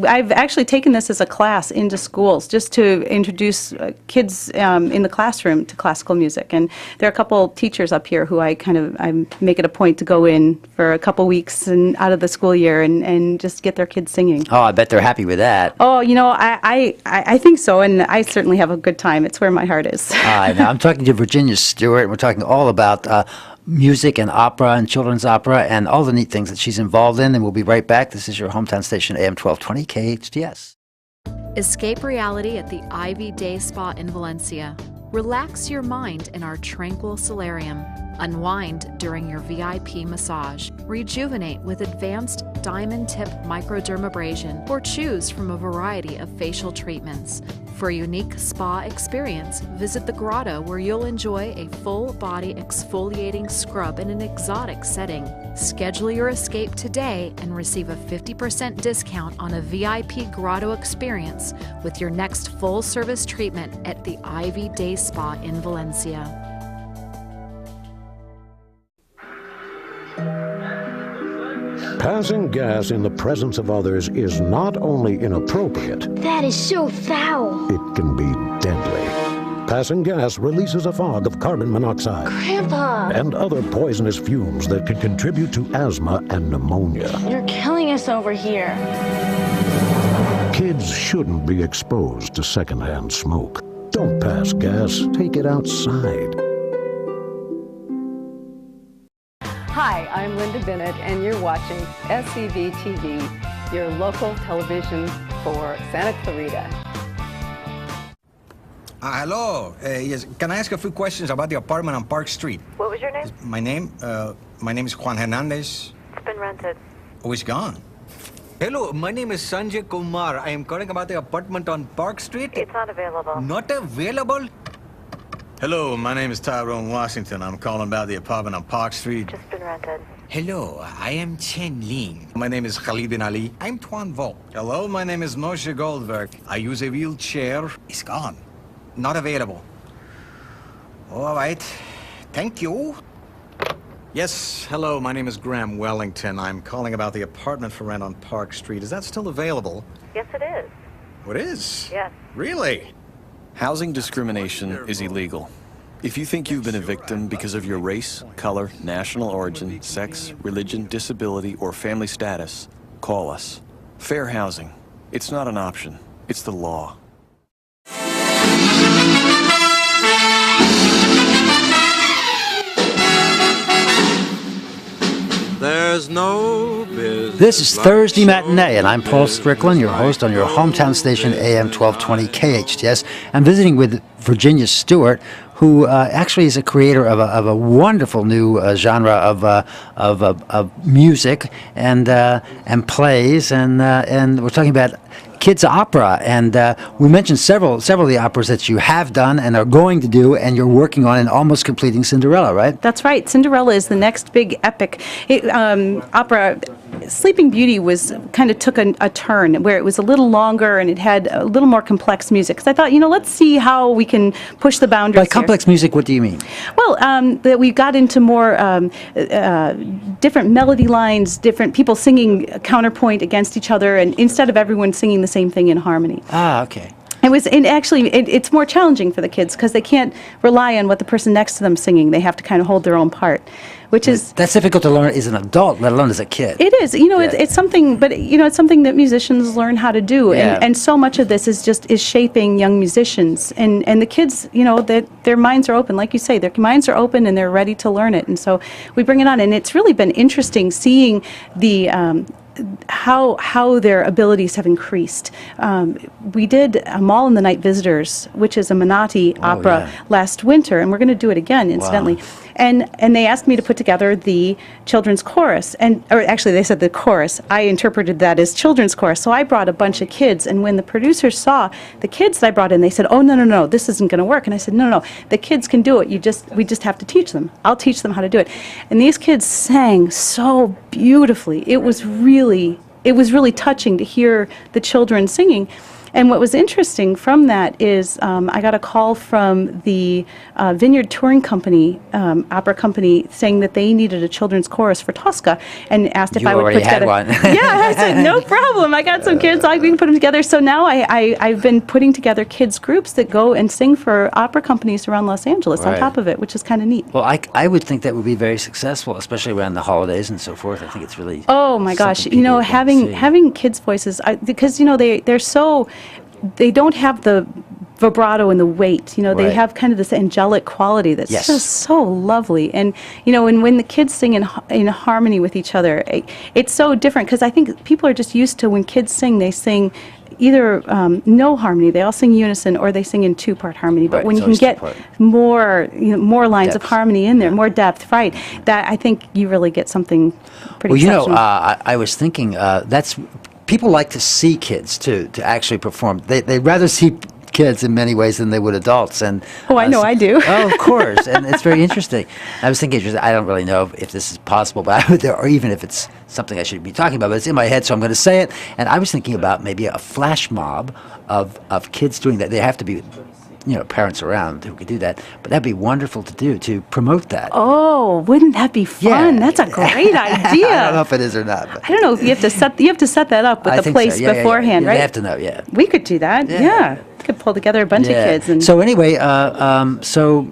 H: I've actually taken this as a class into schools just to introduce kids in the classroom to classical music, and there are a couple teachers up here who I make it a point to go in for a couple weeks and out of the school year and just get their kids singing.
A: Oh, I bet they're happy with that.
H: Oh, I think so, and I certainly have a good time. It's where my heart is.
A: Now I'm talking to Virginia Stewart, and we're talking all about music and opera and children's opera and all the neat things that she's involved in, and we'll be right back. This is your hometown station, AM 1220 KHTS.
G: Escape reality at the Ivy Day Spa in Valencia. Relax your mind in our tranquil solarium. Unwind during your VIP massage. Rejuvenate with advanced diamond tip microdermabrasion, or choose from a variety of facial treatments. For a unique spa experience, visit the Grotto, where you'll enjoy a full-body exfoliating scrub in an exotic setting. Schedule your escape today and receive a 50% discount on a VIP Grotto experience with your next full-service treatment at the Ivy Day Spa in Valencia.
J: Passing gas in the presence of others is not only inappropriate,
I: That is so foul.
J: it can be deadly. Passing gas releases a fog of carbon monoxide
I: Grandpa!
J: and other poisonous fumes that can contribute to asthma and pneumonia.
I: You're killing us over here.
J: Kids shouldn't be exposed to secondhand smoke. Don't pass gas, take it outside.
L: Hi, I'm Linda Bennett, and you're watching SCV TV, your local television for Santa Clarita.
M: Hello. Yes. Can I ask a few questions about the apartment on Park Street?
N: What was your name?
M: My name is Juan Hernandez.
N: It's been rented.
M: Oh, it's gone. Hello, my name is Sanjay Kumar. I am calling about the apartment on Park Street.
N: It's not available.
M: Not available? Hello, my name is Tyrone Washington. I'm calling about the apartment on Park Street.
N: Just been rented.
M: Hello, I am Chen Lin. My name is Khalid bin Ali. I'm Tuan Vo. Hello, my name is Moshe Goldberg. I use a wheelchair. It's gone. Not available. All right. Thank you. Yes, hello, my name is Graham Wellington. I'm calling about the apartment for rent on Park Street. Is that still available?
N: Yes, it is.
M: Oh, it is?
N: Yes.
M: Really?
Y: Housing discrimination is illegal. If you think you've been a victim because of your race, color, national origin, sex, religion, disability, or family status, call us. Fair housing. It's not an option. It's the law.
K: There's no business.
A: This is Thursday Matinee, and I'm Paul Strickland, your host on your hometown station, AM 1220 KHTS. I'm visiting with Virginia Stewart, who actually is a creator of a wonderful new genre of music and plays, and we're talking about kids opera, and we mentioned several of the operas that you have done and are going to do, and you're working on and almost completing Cinderella, right?
H: That's right. Cinderella is the next big epic opera. Sleeping Beauty kind of took a turn where it was a little longer and it had a little more complex music. Because I thought, let's see how we can push the boundaries.
A: By complex music, what do you mean?
H: Well, that we got into more different melody lines, different people singing counterpoint against each other, and instead of everyone singing the same thing in harmony.
A: Ah, okay.
H: It's more challenging for the kids because they can't rely on what the person next to them singing. They have to kind of hold their own part, which is
A: that's difficult to learn as an adult, let alone as a kid.
H: It is, it's something, but it's something that musicians learn how to do, and so much of this is shaping young musicians, and the kids, their minds are open, like you say, their minds are open and they're ready to learn it, and so we bring it on, and it's really been interesting seeing the. How their abilities have increased. We did Mall in the Night Visitors, which is a Matinee opera last winter, and we're going to do it again, incidentally. Wow. And they asked me to put together the children's chorus, or actually they said the chorus. I interpreted that as children's chorus. So I brought a bunch of kids, and when the producers saw the kids that I brought in, they said, "Oh no, this isn't going to work." And I said, "No, the kids can do it. We just have to teach them. I'll teach them how to do it." And these kids sang so beautifully. It was really touching to hear the children singing. And what was interesting from that is I got a call from the Vineyard Touring Company, opera company, saying that they needed a children's chorus for Tosca, and asked if I would put together.
A: One.
H: Yeah, I said no problem. I got some kids. I can put them together. So now I've been putting together kids groups that go and sing for opera companies around Los Angeles on top of it, which is kind of neat.
A: Well, I would think that would be very successful, especially around the holidays and so forth. I think it's really.
H: Oh my gosh! Having kids' voices, because they're so. They don't have the vibrato and the weight. They have kind of this angelic quality that's just so lovely. And and when the kids sing in harmony with each other, it's so different, because I think people are just used to when kids sing, they sing either no harmony, they all sing unison, or they sing in two-part harmony. But when you can get more lines of harmony in there, more depth, right? That I think you really get something pretty exceptional.
A: I was thinking that's. People like to see kids to actually perform. They'd rather see kids in many ways than they would adults. And
H: I know I do.
A: Oh, of course, and it's very interesting. I was thinking, I don't really know if this is possible, but or even if it's something I should be talking about, but it's in my head, so I'm going to say it. And I was thinking about maybe a flash mob of kids doing that. They have to be parents around who could do that. But that'd be wonderful to do, to promote that.
H: Oh, wouldn't that be fun? That's a great idea.
A: I don't know if it is or not. But
H: I don't know if you have to set that up with the place beforehand, right?
A: You have to know, yeah.
H: We could do that. Yeah. Could pull together a bunch of kids. And
A: so anyway,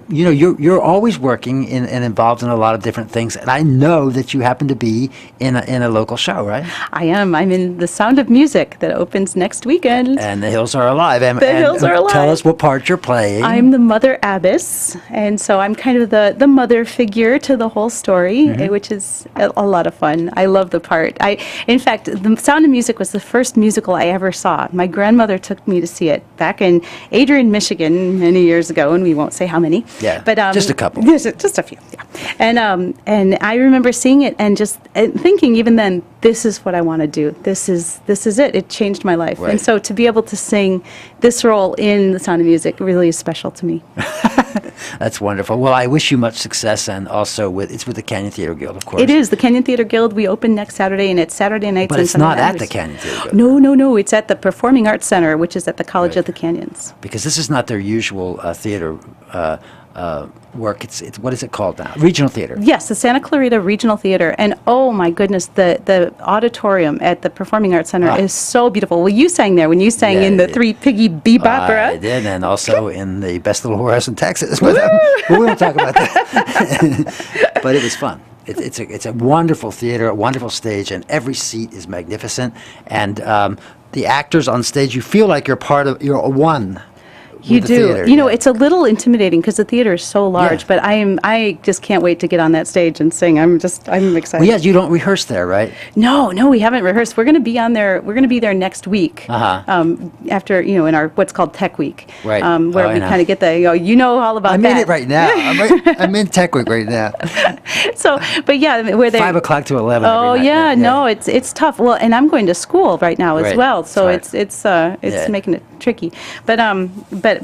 A: you're always working and involved in a lot of different things, and I know that you happen to be in a local show, right?
H: I am. I'm in The Sound of Music that opens next weekend.
A: And the Hills Are Alive.
H: The Hills Are Alive.
A: Tell us what part you're playing.
H: I'm the Mother Abbess, and so I'm kind of the mother figure to the whole story, which is a lot of fun. I love the part. In fact, The Sound of Music was the first musical I ever saw. My grandmother took me to see it back in Adrian, Michigan, many years ago, and we won't say how many.
A: Yeah,
H: but
A: just a couple.
H: Just a few. Yeah, and I remember seeing it and just thinking, even then, this is what I want to do. This is it. It changed my life, and so to be able to sing this role in The Sound of Music really is special to me.
A: That's wonderful. Well, I wish you much success, and also it's with the Canyon Theater Guild, of course.
H: It is the Canyon Theater Guild. We open next Saturday, and it's Saturday nights.
A: But
H: and
A: it's
H: Sunday
A: not
H: nights.
A: at the Canyon Theater
H: Guild. No. It's at the Performing Arts Center, which is at the College of the Canyons.
A: Because this is not their usual theater work. It's what is it called now? Regional Theater.
H: Yes, the Santa Clarita Regional Theater, and oh my goodness, the auditorium at the Performing Arts Center is so beautiful. Well, you sang there when you sang in the Three Piggy Bebopera.
A: I did, and also in the Best Little Whorehouse in Texas. But we won't talk about that. But it was fun. It's a wonderful theater, a wonderful stage, and every seat is magnificent. And the actors on stage, you feel like you're one.
H: You do. Theater, it's a little intimidating because the theater is so large, but I just can't wait to get on that stage and sing. I'm excited.
A: Well, yes, you don't rehearse there, right?
H: No, we haven't rehearsed. We're going to be on there. We're going to be there next week. After in our what's called Tech Week,
A: right?
H: Where we kind of get the all about
A: that. I'm in it right now. I'm in Tech Week right now.
H: So, but yeah, where they
A: 5 o'clock to 11.
H: Oh
A: every night.
H: No, it's tough. Well, and I'm going to school right now as well, so it's making it tricky. But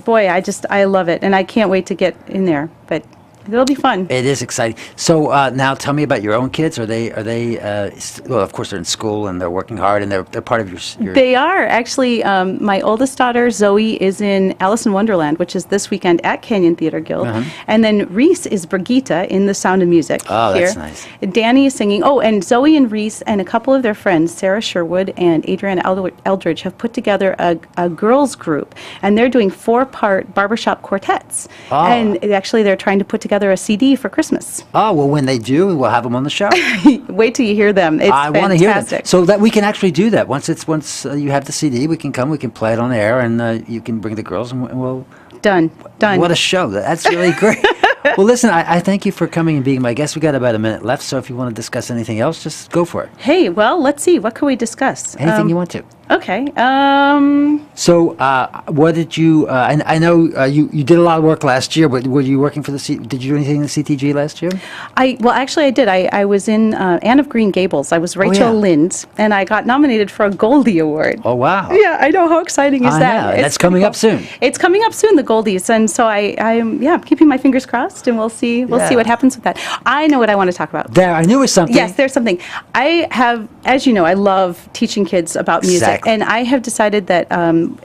H: boy, I love it, and I can't wait to get in there. But it'll be fun.
A: It is exciting. So now, tell me about your own kids. Are they? Well, of course, they're in school and they're working hard, and they're part of your.
H: They are actually. My oldest daughter Zoe is in Alice in Wonderland, which is this weekend at Canyon Theater Guild, and then Reese is Brigitte in The Sound of Music.
A: Oh,
H: here.
A: That's nice.
H: Danny is singing. Oh, and Zoe and Reese and a couple of their friends, Sarah Sherwood and Adriana Eldridge, have put together a girls group, and they're doing 4-part barbershop quartets.
A: Oh.
H: And actually, they're trying to put together a CD for Christmas.
A: Oh, well, when they do, we'll have them on the show.
H: Wait till you hear them. It's
A: I want to hear them. So that we can actually do that. Once you have the CD, we can come, we can play it on air, and you can bring the girls, and we'll...
H: Done.
A: What a show. That's really great. Well, listen, I thank you for coming and being my guest. We got about a minute left, so if you want to discuss anything else, just go for it.
H: Hey, well, let's see. What can we discuss?
A: Anything you want to.
H: Okay.
A: So, what did you? I know you did a lot of work last year, but were you working for did you do anything in the CTG last year?
H: Actually, I did. I was in Anne of Green Gables. I was Rachel Lind, and I got nominated for a Goldie Award.
A: Oh wow!
H: Yeah, I know. How exciting is that?
A: That's coming up soon.
H: It's coming up soon, the Goldies, and so I'm keeping my fingers crossed, and we'll see what happens with that. I know what I want to talk about.
A: There, I knew it was something.
H: Yes, there's something. I have, as you know, I love teaching kids about music. And I have decided that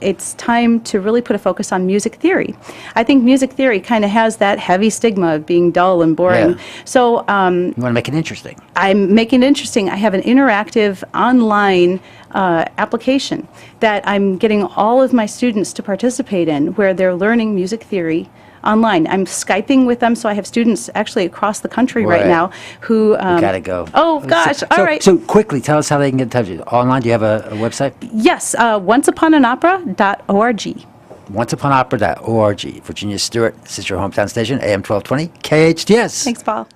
H: it's time to really put a focus on music theory. I think music theory kind of has that heavy stigma of being dull and boring.
A: Yeah.
H: So
A: you want to make it interesting.
H: I'm making it interesting. I have an interactive online application that I'm getting all of my students to participate in, where they're learning music theory online. I'm Skyping with them, so I have students actually across the country right now who...
A: we gotta go.
H: Oh, gosh. All right.
A: So quickly, tell us how they can get in touch with you. Online, do you have a website?
H: Yes, onceUponAnOpera.org.
A: OnceUponAnOpera.org. Virginia Stewart, this is your hometown station, AM 1220, KHTS.
H: Thanks, Paul.